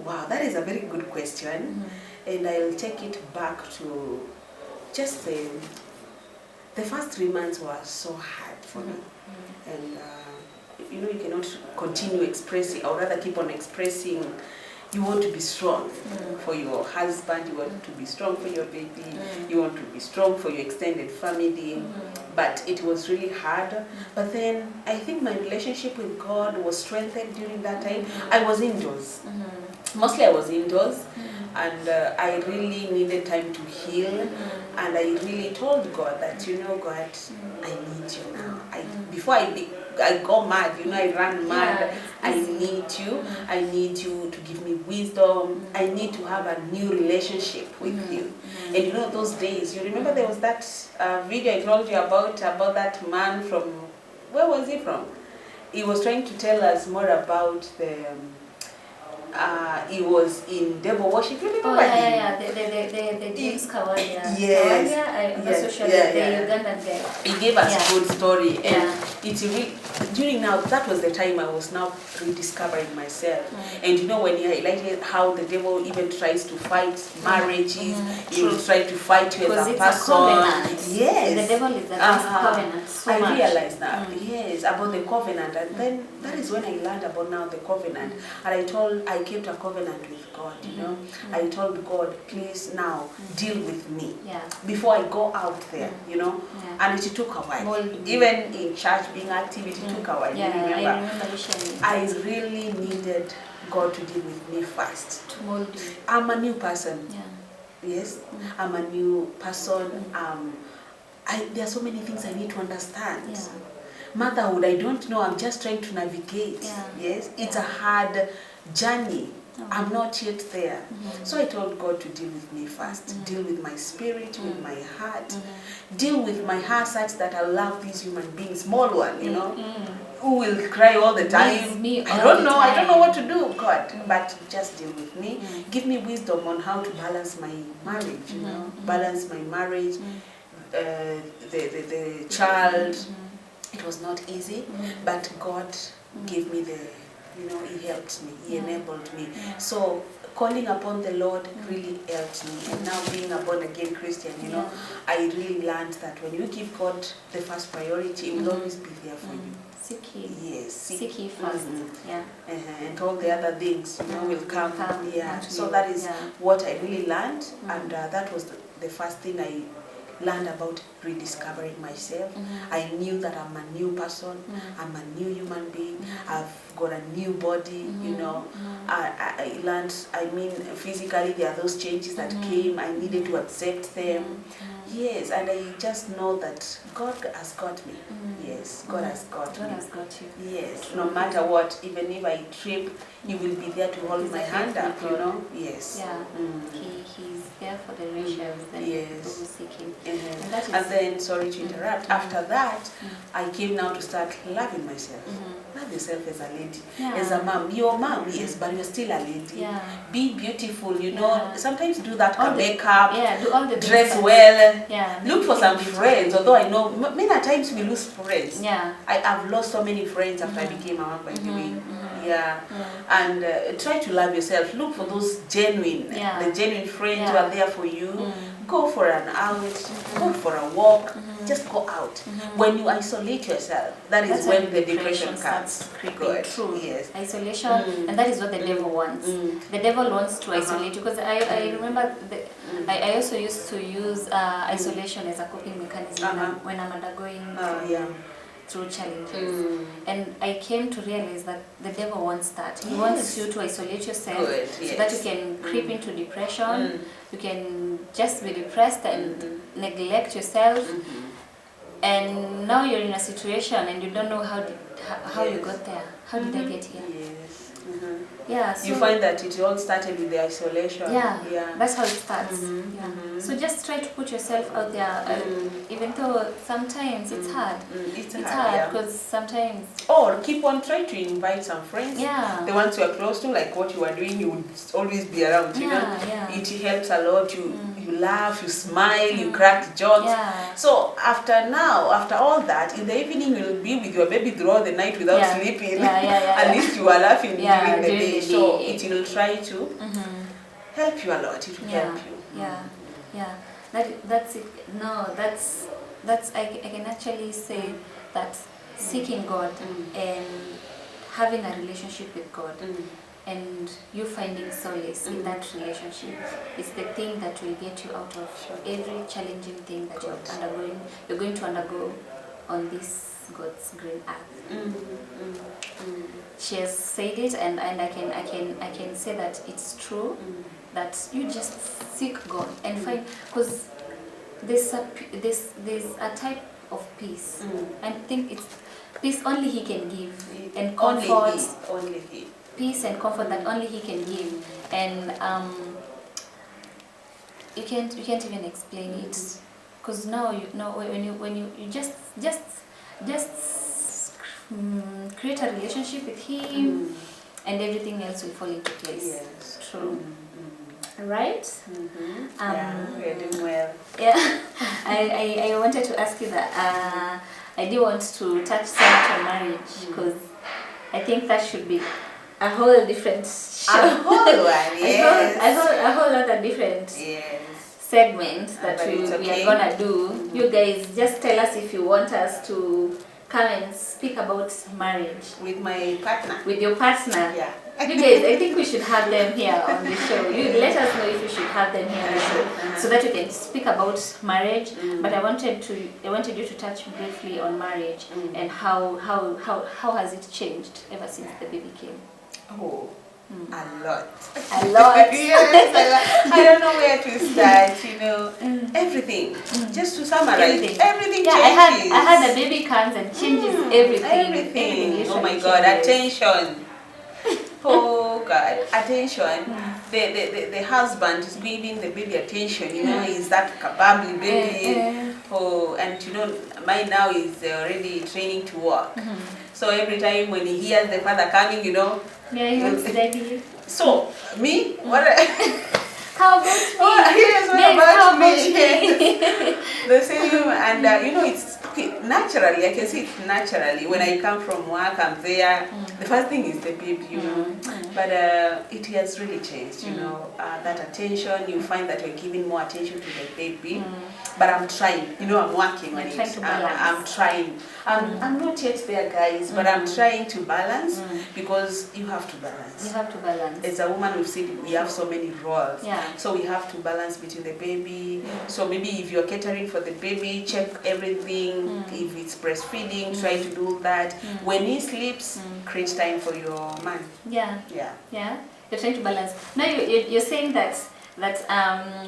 Wow, that is a very good question. And I'll take it back to just the first 3 months were so hard for me. And you cannot continue expressing, or rather keep on expressing. You want to be strong for your husband, you want to be strong for your baby, you want to be strong for your extended family, but it was really hard. But then I think my relationship with God was strengthened during that time. I was indoors. Mostly I was indoors, and I really needed time to heal, and I really told God that, God, I need you now. Before I go mad, I ran mad. I need you. I need you to give me wisdom. I need to have a new relationship with you. And those days, you remember there was that video I told you about that man from, where was he from? He was trying to tell us more about he was in devil worship. You remember him? The James Kawalia. Yes. I'm not so sure. The Ugandan guy. He gave us a good story, and that was the time I was now rediscovering myself. And when he highlighted how the devil even tries to fight marriages, he will try to fight you as a person. Yes. The devil is against covenant. So I realized that. Yes, about the covenant, and then that is when I learned about now the covenant. And I kept a covenant with God. I told God, please now deal with me before I go out there. And it took a while. Even in church being active, it took a while. Remember? I really needed God to deal with me first. To mold you. I'm a new person. Yes, I'm a new person. There are so many things I need to understand. Motherhood, I don't know. I'm just trying to navigate. Yes, it's a hard journey. I'm not yet there. So I told God to deal with me first. Deal with my spirit, with my heart. Deal with my heart such that I love these human beings, small one, you know, who will cry all the time. I don't know what to do, God. But just deal with me. Give me wisdom on how to balance my marriage, you know, balance my marriage, the child. It was not easy, but God gave me the, you know, He helped me, He enabled me. So calling upon the Lord really helped me. And now being a born again Christian, you know, I really learned that when you give God the first priority, He will always be there for you. Seek Him. Yes, Seek Him first. Yeah. And all the other things, you know, will come. Yeah. So that is what I really learned, and that was the first thing I learned about rediscovering myself. I knew that I'm a new person, I'm a new human being, I've got a new body, you know. I learned, I mean, physically there are those changes that came, I needed to accept them. Yes, and I just know that God has got me. Yes, God has got me. God has got you. Yes, no matter what, even if I trip, He will be there to hold my hand up, you know. Yes. Yeah. He's there for the righteous and those who seek Him. And then, sorry to interrupt, after that, I came now to start loving myself. Love yourself as a lady. As a mom. You're a mom, yes, but you're still a lady. Be beautiful, you know. Sometimes do that makeup, do all the dress well. Look for some friends, although I know many times we lose friends. I've lost so many friends after I became a mom, by the way. And try to love yourself. Look for those genuine, the genuine friends who are there for you. Go for an out, go for a walk, just go out. When you isolate yourself, that's when the depression comes. Good. True. Yes. Isolation, and that is what the devil wants. The devil wants to isolate you, because I remember I also used to use isolation as a coping mechanism when I'm undergoing through challenges. And I came to realize that the devil wants that. He wants you to isolate yourself so that you can creep into depression, you can just be depressed and neglect yourself. And now you're in a situation and you don't know how you got there. How did I get here? So you find that it all started with the isolation. That's how it starts. So just try to put yourself out there, even though sometimes it's hard. It's hard because sometimes. Or keep on trying to invite some friends. The ones you are close to, like what you are doing, you would always be around. You know, it helps a lot. You laugh, you smile, you crack jokes. So after all that, in the evening you'll be with your baby throughout the night without sleeping. At least you are laughing during the day. So it will try to help you a lot. It will help you. That's it. No, that's I can actually say that seeking God and having a relationship with God and you finding solace in that relationship is the thing that will get you out of every challenging thing that you're going to undergo on this God's green earth. She has said it, and I can say that it's true. That you just seek God and find, because there's a type of peace. I think it's peace only He can give, and comfort. Only He. Peace and comfort that only He can give, and you can't even explain it, because now when you just create a relationship with Him, and everything else will fall into place. Yes. True. Right? We're doing well. I wanted to ask you that. I do want to touch so much on marriage, because I think that should be a whole different show. A whole one, yes. a whole lot of different segments that we are gonna do. You guys just tell us if you want us to come and speak about marriage with my partner. With your partner. You guys, I think we should have them here on the show. You let us know if you should have them here on the show, so that you can speak about marriage. But I wanted you to touch briefly on marriage and how has it changed ever since the baby came. A lot. Yes, a lot. I don't know where to start, you know. Everything. Just to summarize, everything changes. I had the baby comes and changes everything. Oh my God, attention. Oh attention, the husband is giving the baby attention, you know, is that kababli baby. Oh, and you know, mine now is already training to walk. So every time when he hears the father coming, you know. Yeah, he wants daddy. So, me? What? How about me? Oh, yes, what Yes, about how me? about me? The same, and you know, it's naturally, I can see it naturally. When I come from work, I'm there. The first thing is the baby, you know. But it has really changed, you know. That attention, you find that you're giving more attention to the baby. But I'm trying, you know, I'm working on it. I'm trying. I'm not yet there, guys, but I'm trying to balance because you have to balance. You have to balance. As a woman, we've seen we have so many roles. Yeah. So we have to balance between the baby. So maybe if you're catering for the baby, check everything. If it's breastfeeding, try to do that. When he sleeps, create time for your man. Yeah. Yeah. Yeah. You're trying to balance. Now you're saying that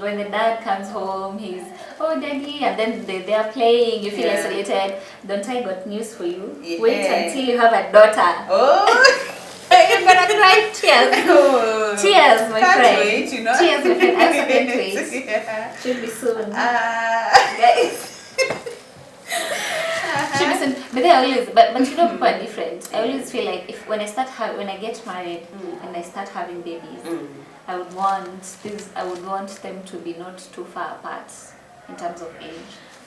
when the dad comes home, he's, oh daddy, and then they are playing, you feel isolated. Don't I got news for you? Yeah. Wait until you have a daughter. Oh! You're gonna cry tears. Oh, Tears, my can't friend. wait, you know. Tears, my friend. I also can't wait. Yeah. Should be soon. Guys. Should be soon. But they always, but you know, people are different. I always feel like when I get married and I start having babies, I would want them to be not too far apart in terms of age.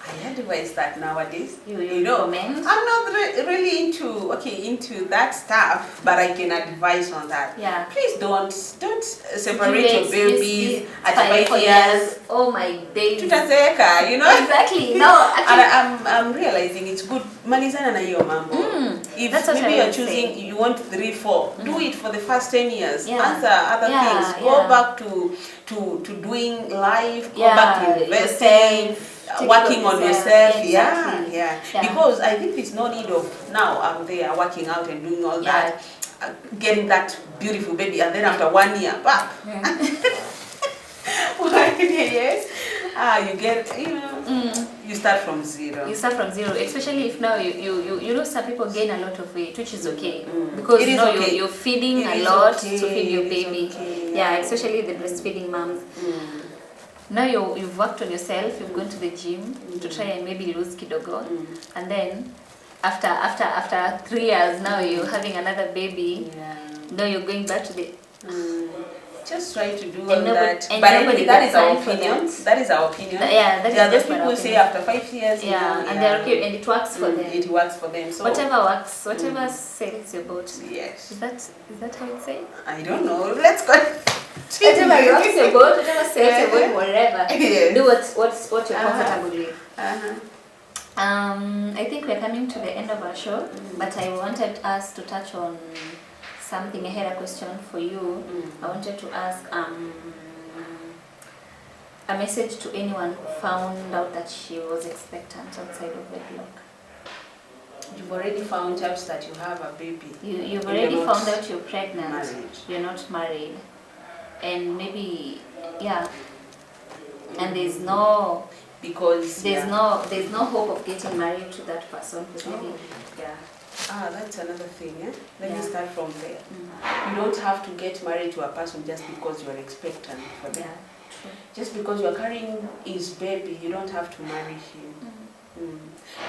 I advise that nowadays. You know, comment? I'm not really into that stuff, but I can advise on that. Yeah. Please don't separate your babies at 5 years. Oh my days. Tutazeeka, you know. Exactly. No, actually, and I'm realizing it's good. Malizana na hiyo mambo. If that's what maybe I you're would choosing, say. you want 3, 4, do it for the first 10 years. Yeah. Answer other Yeah, things. Go yeah. back to doing life. Go Yeah, back to investing. Working on yourself, exactly. yeah. Because I think there's no need of now I'm there working out and doing all that, getting that beautiful baby, and then after 1 year, back. 1 year, yes. You get, you know, you start from zero. You start from zero, especially if now you know some people gain a lot of weight, which is okay because It is okay. you're feeding It a is lot okay. to feed your It is baby. okay, Yeah, especially the breastfeeding moms. Now you've worked on yourself, you've gone to the gym to try and maybe lose kidogo, and then after 3 years now you're having another baby. Now you're going back to the just try to do all And nobody- that. and But nobody anyway, that gets is our time for opinion. that. That is our opinion. that is There are those just my people who say opinion. after 5 years, you know, and they're okay and it works for them. It works for them. So Whatever works, whatever says your boat. yes. Is that how it's said? I don't know. Let's go. Whatever rocks your boat, whatever says your boat, whatever. Yes. Do what you're comfortable with. Uh-huh. I think we're coming to the end of our show, but I wanted us to touch on something. I had a question for you. I wanted to ask a message to anyone who found out that she was expectant outside of wedlock. You've already found out that you have a baby. You've And already you're not found out you're pregnant. married. You're not married, and maybe and there's no hope of getting married to that person because maybe that's another thing. Let me start from there. You don't have to get married to a person just because you are expectant for them. True. Just because you are carrying his baby, you don't have to marry him.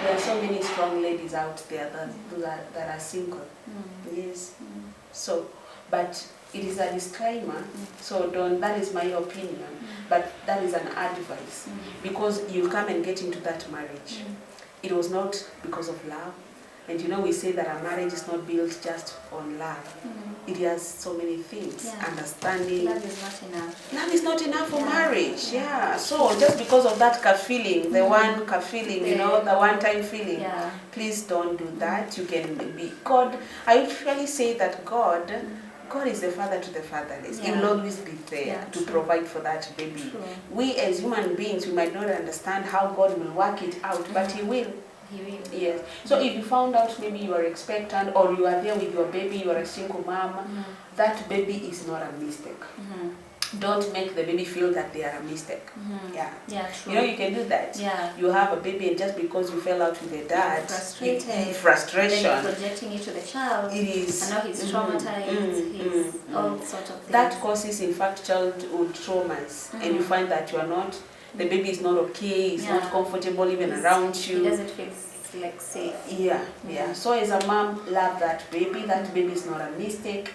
There are so many strong ladies out there that are single. Yes. So, but it is a disclaimer. So that is my opinion. But that is an advice because you come and get into that marriage. It was not because of love. And you know, we say that a marriage is not built just on love. It has so many things. Understanding. Love is not enough. Love is not enough for marriage. So just because of that feeling, the one feeling, you know, the one-time feeling, please don't do that. You can be God. I usually say that God is the father to the fatherless. He will always be there to provide for that baby. We as human beings, we might not understand how God will work it out, but He will. He will. Yes. So if you found out maybe you are expectant or you are there with your baby, you are a single mom, that baby is not a mistake. don't make the baby feel that they are a mistake. Yeah. Yeah, true. You know, you can do that. Yeah. You have a baby and just because you fell out with the dad, Frustrated. frustration. Then you're projecting it to the child. It is. And now he's traumatized. He's all sorts of things. That causes, in fact, childhood traumas. And you find that you are not, the baby is not okay, he's not comfortable even around you. He doesn't feel like safe. Yeah, yeah. So as a mom, love that baby. That baby is not a mistake.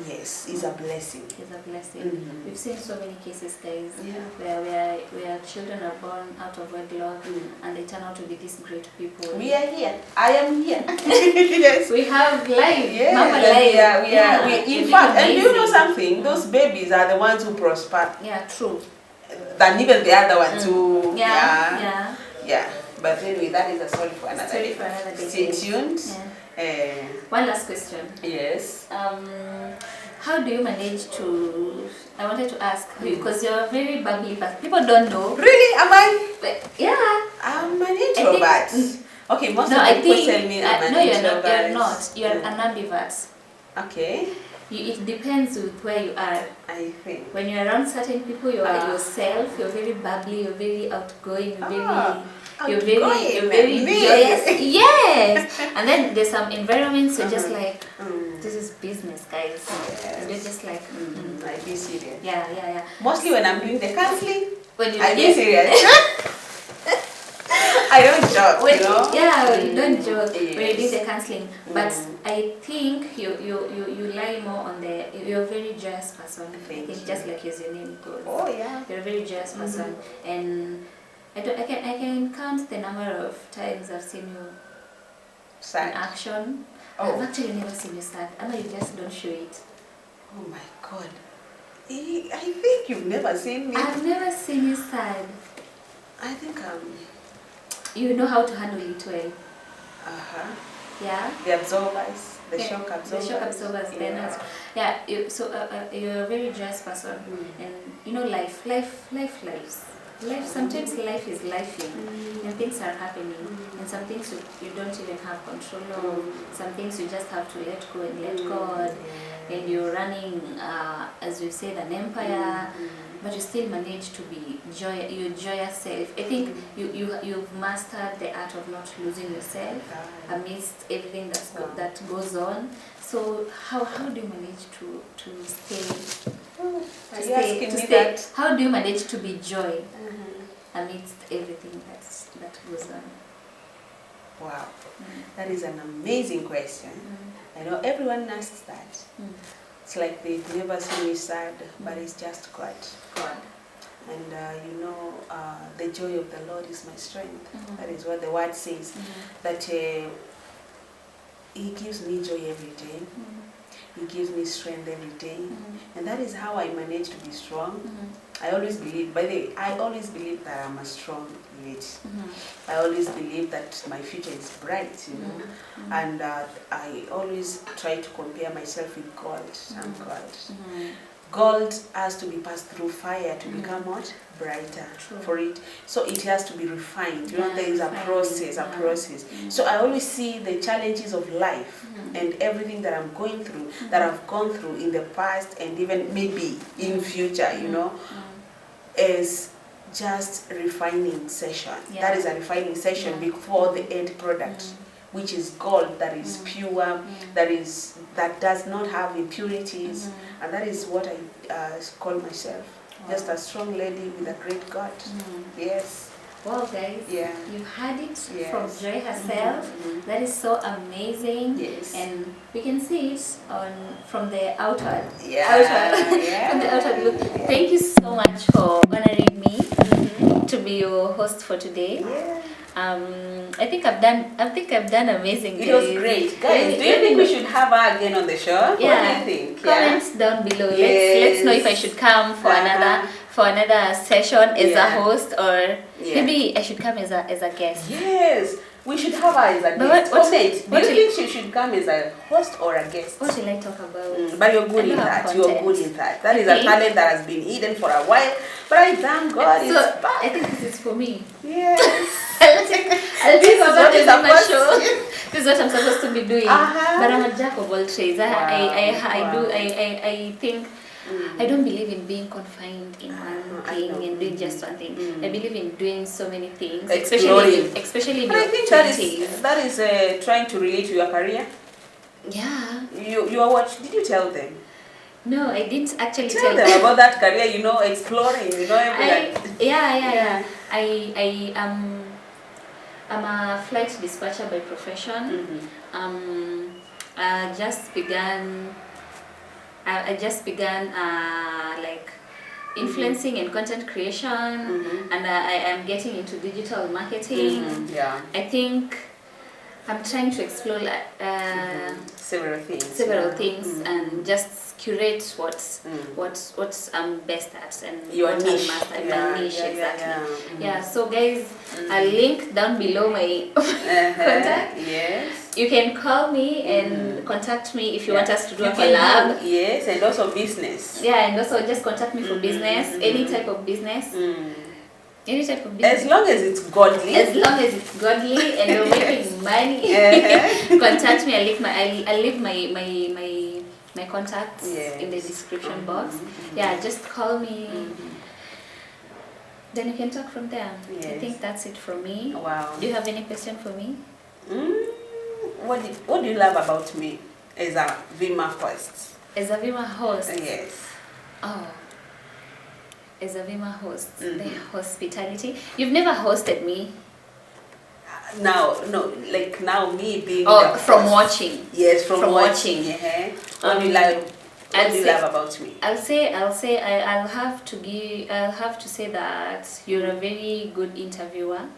Yes, it's a blessing. It's a blessing. We've seen so many cases, guys, where children are born out of wedlock and they turn out to be these great people. We are here. I am here. Yes. We have life. Yeah, Mama life. We in fact, and you know something? Those babies are the ones who prosper. Yeah, true. Than even the other ones who. Yeah. But anyway, that is a story for another day. Stay tuned. One last question. Yes. How do you manage to? I wanted to ask because you're a very bubbly person. People don't know. Really? Am I? But, yeah. I'm an introvert. Okay, most of the people tell me I'm an introvert. No, you're not. You're an ambivert. Okay. It depends with where you are. I think. When you're around certain people, you are yourself. You're very bubbly. You're very outgoing. You're very joyous. Yes. And then there's some environments you're just like, this is business, guys. Yes. You're just like, I be serious. Yeah. Mostly when I'm doing the counseling, I be serious. I don't joke, you know? Yeah, you don't joke when you do the counseling. But I think you lie more on you're a very joyous person. I think just like as your name goes. Oh yeah. You're a very joyous person. And I can count the number of times I've seen you sad in action. Oh. I've actually never seen you sad. I know you just don't show it. Oh my God. I think you've never seen me. I've never seen you sad. I think you know how to handle it well. Yeah. The absorbers, the shock absorbers. The shock absorbers. Yeah. You're a very joyous person, and you know life. Sometimes life is lifing, and things are happening, and some things you don't even have control of. Some things you just have to let go and let God. And you're running, as you said, an empire. But you still manage to be your joyous self. I think you've mastered the art of not losing yourself amidst everything that goes on. So how do you manage to stay? How do you manage to be joy amidst everything that goes on? Wow, that is an amazing question. I know everyone asks that. It's like they've never seen me sad, but it's just God. And the joy of the Lord is my strength. That is what the word says. That He gives me joy every day. He gives me strength every day. And that is how I manage to be strong. I always believe, by the way, I always believe that I'm a strong lady. I always believe that my future is bright, you know. And I always try to compare myself with gold. I'm gold. Gold has to be passed through fire to become what? Brighter. For it. So it has to be refined. You know, there is a process. So I always see the challenges of life and everything that I'm going through, that I've gone through in the past and even maybe in future, you know, as just refining session. That is a refining session before the end product, which is gold, that is pure, that does not have impurities, and that is what I call myself. Just a strong lady with a great God. Yes. Well, guys, you've had it from Joy herself. That is so amazing. Yes. And we can see it from the outward. From the outward look. Thank you so much for honoring me to be your host for today. I think I've done amazing. It was great. Guys, do you think we should have her again on the show? Yeah. What do you think? Comments down below. Let's know if I should come for another session as a host, or maybe I should come as a guest. Yes. We should have her as a guest. Do you think she should come as a host or a guest? What will I talk about? But you're good in that. You're good in that. That is a talent that has been hidden for a while. But I thank God it's back. I think this is for me. Yes. This is what I'm supposed to be doing. But I'm a jack of all trades. I think I don't believe in being confined in one thing and doing just one thing. I believe in doing so many things, especially in but your I think 20s. that is trying to relate to your career. Yeah. You are what? Did you tell them? No, I didn't actually tell them about that career. You know, exploring. You know, everything. Yeah. I'm a flight dispatcher by profession. I just began like influencing and content creation, and I am getting into digital marketing. I think I'm trying to explore several things, and just curate what I'm best at and your what niche. My niche, exactly. So guys, I'll link down below my contact. Yes. You can call me and contact me if you want us to do a collab. Yes, and also business. Yeah, and also just contact me for business, any type of business. Any type of business. As long as it's godly. As long as it's godly and you're making money. Contact me. I'll leave my contacts in the description box. Just call me. Then you can talk from there. I think that's it from me. Wow. Do you have any question for me? What do you love about me as a VIMA host? As a VIMA host? Yes. Oh. As a VIMA host, the hospitality. You've never hosted me. Now me being from watching. Yes, from watching. What do you love? What do you love about me? I'll have to say that you're a very good interviewer.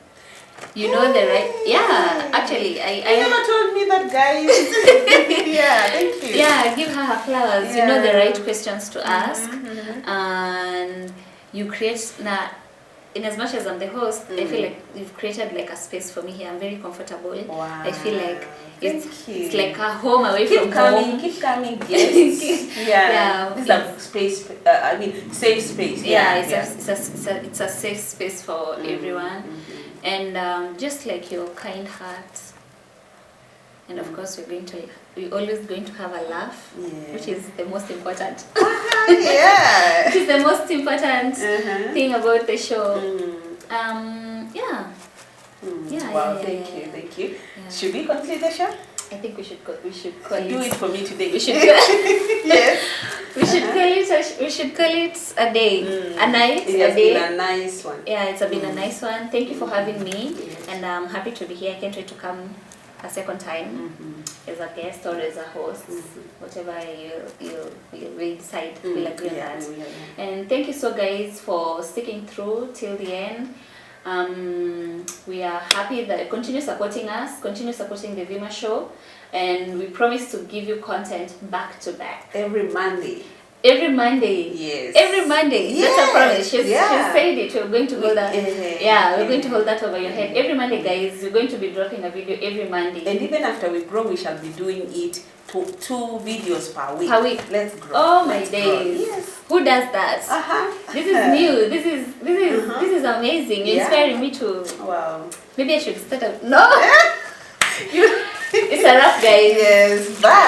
You know the right. Yeah, actually, You never told me that, guys. Thank you. Yeah, give her flowers. You know the right questions to ask, and you create now. In as much as I'm the host, I feel like you've created like a space for me here. I'm very comfortable. Wow. I feel like it's like a home away from home. Keep coming, yes. It's a space. Safe space. It's a safe space for everyone, and just like your kind heart. And of course, we're always going to have a laugh, which is the most important. Which is the most important thing about the show. Wow, thank you. Should we complete the show? I think we should call do it for me today. We should we should call it a day, a night, it has been a nice one. Yeah, it's been a nice one. Thank you for having me, and I'm happy to be here. I can't wait to come a second time as a guest or as a host, whatever we decide, we'll agree on that. And thank you so guys for sticking through till the end. We are happy that continue supporting us, continue supporting the VIMA show, and we promise to give you content back to back. Every Monday. Every Monday. Yes. Every Monday. Yes. That's a promise. She said it. We're going to hold that. We're going to hold that over your head. Every Monday, guys, we're going to be dropping a video every Monday. And even after we grow, we shall be doing it two videos per week. Let's grow. Oh my days. Yes. Who does that? This is new. This is amazing. You're inspiring me to. Wow. Maybe I should start a. No. It's a wrap, guys. Yes. Bye.